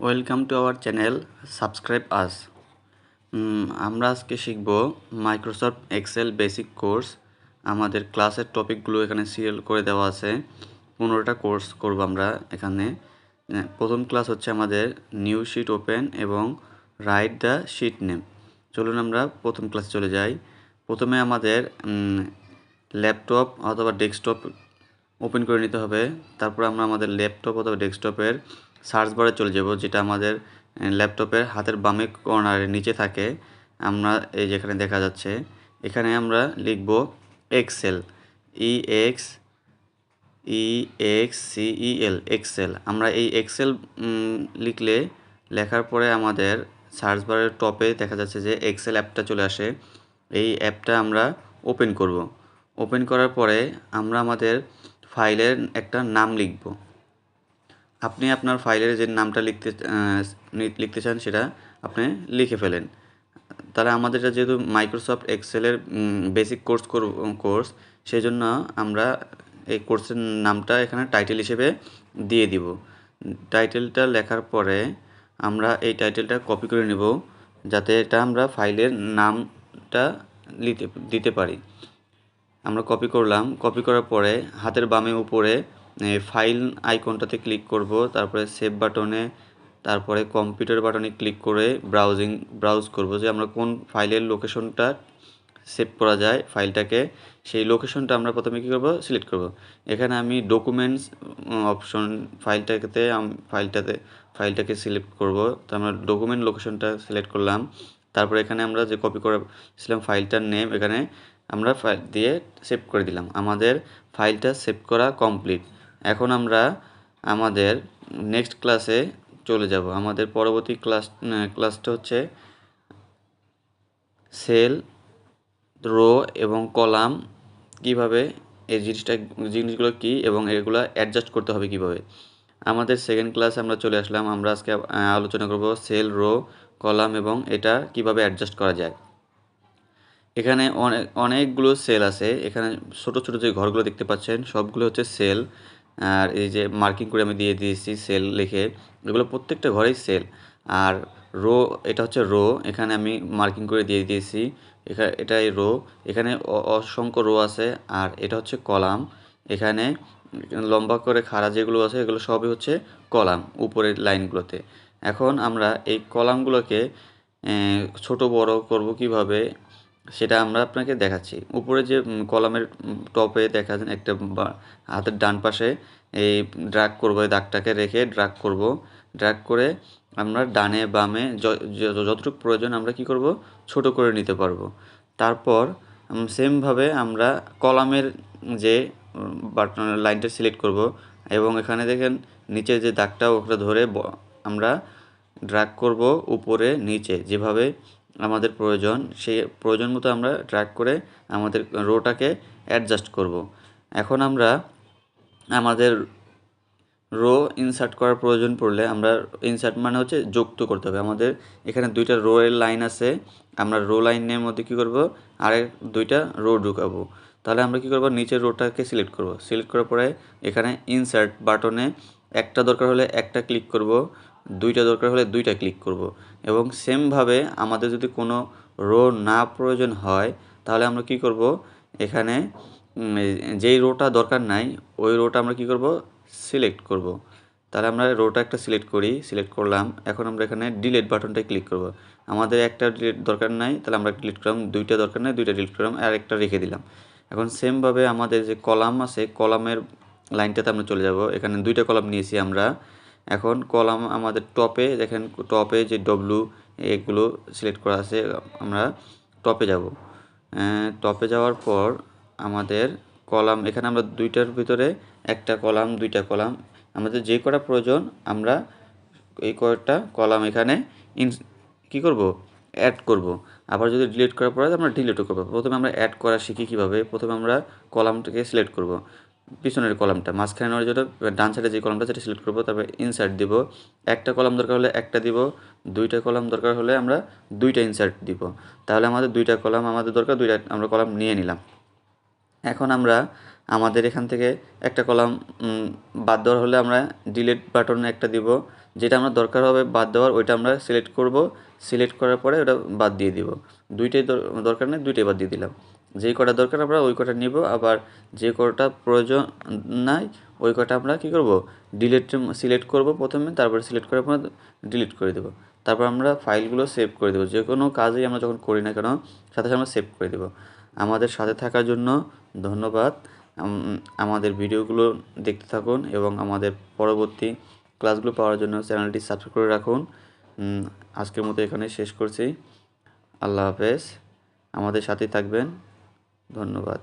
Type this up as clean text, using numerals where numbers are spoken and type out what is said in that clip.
Welcome to our channel subscribe us. আমরা আজকে শিখব মাইক্রোসফট এক্সেল বেসিক কোর্স। আমাদের ক্লাসের টপিকগুলো এখানে সিরিয়াল করে দেওয়া আছে। 15টা কোর্স করব আমরা এখানে। প্রথম ক্লাস হচ্ছে আমাদের নিউ শিট ওপেন এবং রাইট দ্য শিট নেম। চলুন আমরা প্রথম ক্লাসে চলে যাই। প্রথমে আমাদের ল্যাপটপ অথবা ডেস্কটপ ওপেন করে নিতে হবে। তারপর আমরা আমাদের ল্যাপটপ অথবা ডেস্কটপের সার্চ বারে চলে যাব, যেটা আমাদের ল্যাপটপের হাতের বামে কর্নারের নিচে থাকে। আমরা এই যেখানে দেখা যাচ্ছে, এখানে আমরা লিখব এক্সেল, EXCEL এক্সেল। আমরা এই এক্সেল লিখলে লেখার পরে আমাদের সার্চ বারের টপে দেখা যাচ্ছে যে এক্সেল অ্যাপটা চলে আসে। এই অ্যাপটা আমরা ওপেন করব। ওপেন করার পরে আমরা আমাদের ফাইলের একটা নাম লিখব। আপনি আপনার ফাইলের যে নামটা লিখতে চান সেটা আপনি লিখে ফেলেন। তাহলে আমাদের যেহেতু মাইক্রোসফট এক্সেলের বেসিক কোর্স, সেই জন্য আমরা এই কোর্সের নামটা এখানে টাইটেল হিসেবে দিয়ে দিব। টাইটেলটা লেখার পরে আমরা এই টাইটেলটা কপি করে নেব, যাতে এটা আমরা ফাইলের নামটা দিতে পারি। আমরা কপি করলাম। কপি করার পরে হাতের বামে উপরে ফাইল আইকনটাতে ক্লিক করব, তারপরে সেভ বাটনে, তারপরে কম্পিউটার বাটনে ক্লিক করে ব্রাউজ করব যে আমরা কোন ফাইলের লোকেশনটা সেভ করা যায় ফাইলটাকে। সেই লোকেশনটা আমরা প্রথমে কী করব, সিলেক্ট করব। এখানে আমি ডকুমেন্টস অপশন ফাইলটাকে সিলেক্ট করব। তো আমরা ডকুমেন্ট লোকেশনটা সিলেক্ট করলাম। তারপরে এখানে আমরা যে কপি করেছিলাম ফাইলটার নেম এখানে আমরা ফাইল দিয়ে সেভ করে দিলাম। আমাদের ফাইলটা সেভ করা কমপ্লিট। এখন আমরা আমাদের নেক্সট ক্লাসে চলে যাব। আমাদের পরবর্তী ক্লাসটা হচ্ছে সেল, রো এবং কলাম কিভাবে, এই জিনিসগুলো কী এবং এগুলো অ্যাডজাস্ট করতে হবে কিভাবে। আমাদের সেকেন্ড ক্লাসে আমরা চলে আসলাম। আমরা আজকে আলোচনা করব সেল, রো, কলাম এবং এটা কিভাবে অ্যাডজাস্ট করা যায়। এখানে অনেকগুলো সেল আছে। এখানে ছোট ছোট যে ঘরগুলো দেখতে পাচ্ছেন সবগুলো হচ্ছে সেল। আর এই যে মার্কিং করে আমি দিয়ে দিয়েছি সেল লিখে, এগুলো প্রত্যেকটা ঘরেই সেল। আর রো, এটা হচ্ছে রো, এখানে আমি মার্কিং করে দিয়ে দিয়েছি। এটাই রো, এখানে অসংখ্য রো আছে। আর এটা হচ্ছে কলাম, এখানে লম্বা করে খাড়া যেগুলো আছে এগুলো সবই হচ্ছে কলাম উপরের লাইনগুলোতে। এখন আমরা এই কলামগুলোকে ছোট বড় করব কিভাবে সেটা আমরা আপনাকে দেখাচ্ছি। উপরে যে কলামের টপে দেখা যায় একটা হাতের ডান পাশে এই ড্র্যাগ করব, এই দাগটাকে রেখে ড্র্যাগ করে আমরা ডানে বামে যতটুকু প্রয়োজন আমরা কি করব, ছোট করে নিতে পারবো। তারপর সেমভাবে আমরা কলামের যে বাটন লাইনটা সিলেক্ট করব এবং এখানে দেখেন নিচে যে দাগটা ওটা ধরে আমরা ড্র্যাগ করব উপরে নিচে, যেভাবে আমাদের প্রয়োজন সেই প্রয়োজন মতো আমরা ড্র্যাগ করে আমাদের রোটাকে অ্যাডজাস্ট করব। এখন আমরা আমাদের রো ইনসার্ট করার প্রয়োজন পড়লে আমরা ইনসার্ট মানে হচ্ছে যুক্ত করতে হবে। আমাদের এখানে দুইটা রো এর লাইন আছে, আমরা রো লাইনের মধ্যে কী করব, আরেক দুইটা রো ঢুকাবো। তাহলে আমরা কী করব, নিচের রোটাকে সিলেক্ট করব। সিলেক্ট করার পরে এখানে ইনসার্ট বাটনে একটা দরকার হলে একটা ক্লিক করব, দুইটা দরকার হলে দুইটা ক্লিক করব। এবং সেমভাবে আমাদের যদি কোনো রো না প্রয়োজন হয় তাহলে আমরা কি করব, এখানে যেই রোটা দরকার নাই ওই রোটা আমরা কি করব, সিলেক্ট করব। তাহলে আমরা রোটা একটা সিলেক্ট করলাম। এখন আমরা এখানে ডিলিট বাটনটায় ক্লিক করব। আমাদের একটা ডিলিট দরকার নাই, তাহলে আমরা ডিলিট করলাম। দুইটা দরকার নাই, দুইটা ডিলিট করলাম, আর একটা রেখে দিলাম। এখন সেমভাবে আমাদের যে কলাম আছে কলামের লাইনটাতে আমরা চলে যাব। এখানে দুইটা কলাম নিয়েছি আমরা। এখন কলাম আমাদের টপে দেখেন, টপে যে ডব্লু এগুলো সিলেক্ট করা আছে, আমরা টপে যাব। টপে যাওয়ার পর আমাদের কলাম এখানে আমরা দুইটার ভিতরে একটা কলাম, দুইটা কলাম আমাদের যে কটা প্রয়োজন আমরা এই কয়েকটা কলাম এখানে কি করব, অ্যাড করব। আবার যদি ডিলিট করার পরে আমরা ডিলিটও করব। প্রথমে আমরা অ্যাড করা শিখি কীভাবে। প্রথমে আমরা কলামটাকে সিলেক্ট করব, পিছনের কলামটা মাঝখানে নেওয়ার জন্য ডান সাইডে যে কলামটা সেটা সিলেক্ট করব। তারপরে ইনসার্ট দিব, একটা কলাম দরকার হলে একটা দিব, দুইটা কলাম দরকার হলে আমরা দুইটা ইনসার্ট দিব। তাহলে আমাদের দুইটা কলাম আমাদের দরকার, দুইটা আমরা কলাম নিয়ে নিলাম। এখন আমরা আমাদের এখান থেকে একটা কলাম বাদ দেওয়ার হলে আমরা ডিলিট বাটন একটা দিব, যেটা আমরা দরকার হবে বাদ দেওয়ার ওইটা আমরা সিলেক্ট করব, সিলেক্ট করার পরে ওটা বাদ দিয়ে দিব। দুইটাই দরকার নেই, দুইটাই বাদ দিয়ে দিলাম। যেই কটা দরকার আমরা ওই কটা নিব, আবার যে কটা প্রয়োজন নাই ওই কটা আমরা কী করব, ডিলিট সিলেক্ট করব প্রথমে, তারপরে সিলেক্ট করার পর ডিলিট করে দেব। তারপর আমরা ফাইলগুলো সেভ করে দেবো। যে কোনো কাজেই আমরা যখন করি না কেন সাথে সাথে আমরা সেভ করে দেবো। আমাদের সাথে থাকার জন্য ধন্যবাদ। আমাদের ভিডিওগুলো দেখতে থাকুন এবং আমাদের পরবর্তী ক্লাসগুলো পাওয়ার জন্য চ্যানেলটি সাবস্ক্রাইব করে রাখুন। আজকের মতো এখানে শেষ করছি। আল্লাহ হাফেজ। আমাদের সাথেই থাকবেন। ধন্যবাদ।